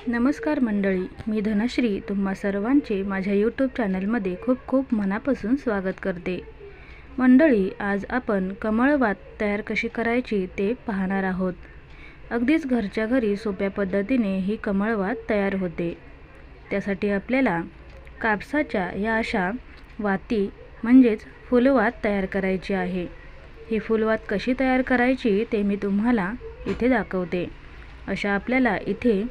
नमस्कार मंडळी, मी धनश्री तुम्हा सर्वांचे माझ्या यूट्यूब चॅनलमध्ये खूप खूप मनापासून स्वागत करते। मंडळी, आज आपण कमळवात तयार कशी करायची ते पाहणार आहोत। अगदीच घरच्या घरी सोप्या पद्धतीने ही कमळवात तयार होते। त्यासाठी आपल्याला कापसाच्या या अशा वाती म्हणजेच फुलवात तयार करायची आहे। ही फुलवात कशी तयार करायची ते मी तुम्हाला इथे दाखवते। अशा आपल्याला इथे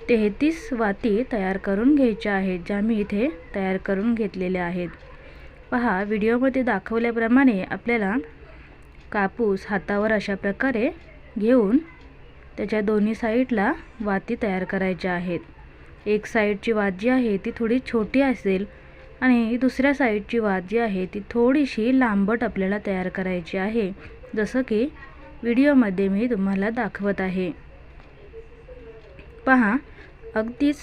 33 वाती तयार करून घ्यायच्या आहेत, ज्या मी इथे तयार करून घेतलेल्या आहेत। पहा, व्हिडिओमध्ये दाखवल्याप्रमाणे आपल्याला कापूस हातावर अशा प्रकारे घेऊन त्याच्या दोन्ही साईडला वाती तयार करायच्या आहेत। एक साईडची वात जी आहे ती थोडी छोटी असेल आणि दुसऱ्या साईडची वात जी आहे ती थोडीशी लांबट आपल्याला तयार करायची आहे, जसं की व्हिडिओमध्ये मी तुम्हाला दाखवत आहे। पहा, अगदीच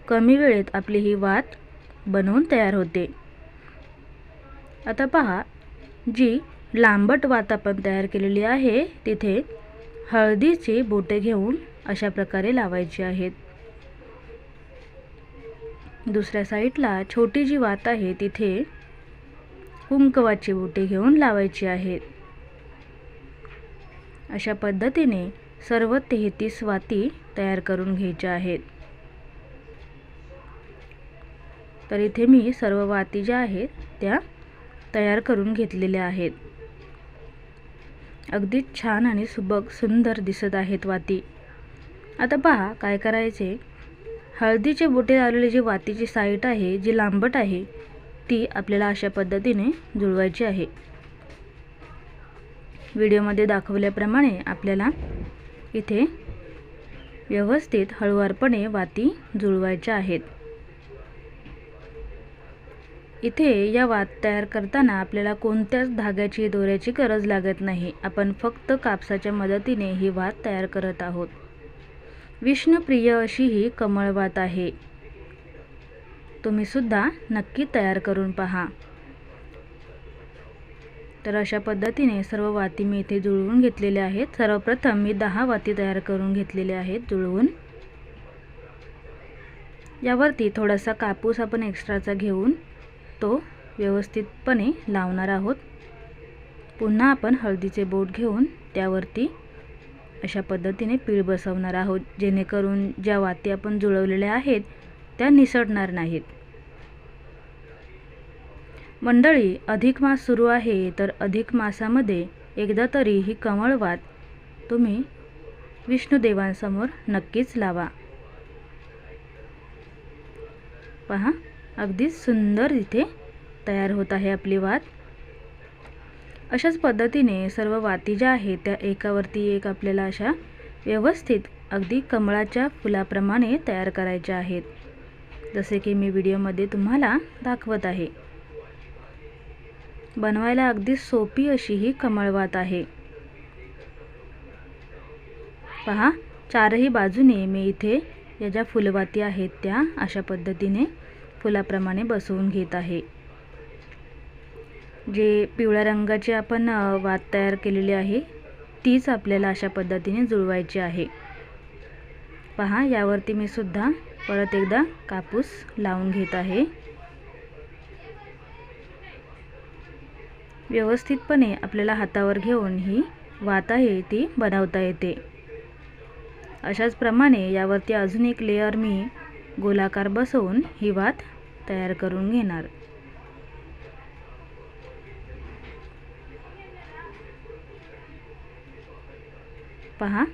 कमी वेळेत आपली ही वात बनवून तयार होते। आता पहा, जी लांबट वात आपण तयार केलेली आहे तिथे हळदीची बोटे घेऊन अशा प्रकारे लावायची आहेत। दुसऱ्या साईडला छोटी जी वात आहे तिथे कुंकवाची बोटे घेऊन लावायची आहेत। अशा पद्धतीने सर्व 33 वाती तयार करून घ्यायच्या आहेत। तर इथे मी सर्व वाती ज्या आहेत त्या तयार करून घेतलेल्या आहेत। अगदी छान आणि सुबक सुंदर दिसत आहेत वाती। आता पहा काय करायचे, हळदीचे बोटे लावलेली जी वातीची साईड आहे, जी लांबट आहे, ती आपल्याला अशा पद्धतीने जुळवायची आहे। व्हिडिओमध्ये दाखवल्याप्रमाणे आपल्याला इथे व्यवस्थित हळूवारपणे वाती जुळवायच्या आहेत। इथे या वात तयार करताना आपल्याला कोणत्याच धाग्याची दोऱ्याची गरज लागत नाही। आपण फक्त कापसाच्या मदतीने ही वात तयार करत आहोत। विष्णुप्रिय अशी ही कमळवात आहे। तुम्ही सुद्धा नक्की तयार करून पहा। तर अशा पद्धतीने सर्व वाती मी इथे जुळवून घेतलेल्या आहेत। सर्वप्रथम मी 10 वाती तयार करून घेतलेल्या आहेत जुळवून। यावरती थोडासा कापूस आपण एक्स्ट्राचा घेऊन तो व्यवस्थितपणे लावणार आहोत। पुन्हा आपण हळदीचे बोट घेऊन त्यावरती अशा पद्धतीने पीळ बसवणार आहोत, जेणेकरून ज्या वाती आपण जुळवलेल्या आहेत त्या निसटणार नाहीत। मंडळी, अधिक मास सुरू आहे, तर अधिक मासामध्ये एकदा तरी ही कमळवात तुम्ही विष्णुदेवांसमोर नक्कीच लावा। पहा, अगदी सुंदर इथे तयार होत आहे आपली वात। अशाच पद्धतीने सर्व वाती ज्या आहेत त्या एकावरती एक आपल्याला अशा व्यवस्थित अगदी कमळाच्या फुलाप्रमाणे तयार करायच्या आहेत, जसे की मी व्हिडिओमध्ये तुम्हाला दाखवत आहे। बनवायला अगदी सोपी अशी ही कमळवात आहे। पहा, चारही बाजूने मी इथे या ज्या फुलवाती आहेत त्या अशा पद्धतीने फुलाप्रमाणे बसवून घेत आहे। जे पिवळ्या रंगाची आपण वात तयार केलेली आहे तीच आपल्याला अशा पद्धतीने जुळवायची आहे। पहा, यावरती मी सुद्धा परत एकदा कापूस लावून घेत आहे। व्यवस्थितपणे आपल्याला हातावर घेऊन ही वात आहे ती बनवता येते। अशाच प्रमाणे यावरती अजून एक लेयर मी गोलाकार बसवून ही वात तयार करून घेणार। पहा,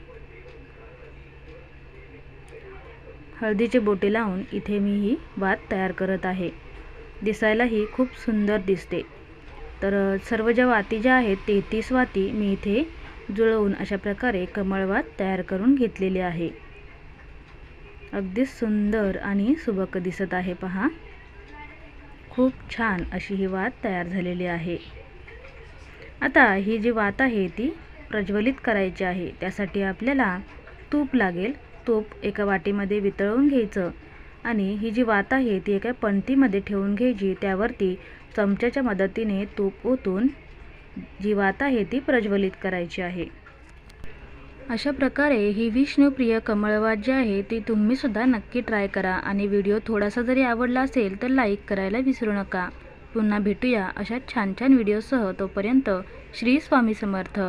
हळदीचे बोटे लावून इथे मी ही वात तयार करत आहे। दिसायला ही खूप सुंदर दिसते। तर सर्व ज्या वाती ज्या आहेत 33 वाती मी इथे जुळवून अशा प्रकारे कमळवात तयार करून घेतलेली आहे। अगदी सुंदर आणि सुबक दिसत आहे। पहा, खूप छान अशी ही वात तयार झालेली आहे। आता ही जी वात आहे ती प्रज्वलित करायची आहे। त्यासाठी आपल्याला तूप लागेल। तूप एका वाटीमध्ये वितळवून घ्यायचं आणि ही जी वात आहे ती एका पणतीमध्ये ठेवून घ्यायची। त्यावरती चमच्याच्या मदतीने तूप ओतून जी वात आहे ती प्रज्वलित करायची आहे। अशा प्रकारे ही विष्णुप्रिय कमळवात जी आहे ती तुम्हीसुद्धा नक्की ट्राय करा आणि व्हिडिओ थोडासा जरी आवडला असेल तर लाईक करायला विसरू नका. पुन्हा भेटूया अशा छान छान व्हिडिओसह. तोपर्यंत श्री स्वामी समर्थ.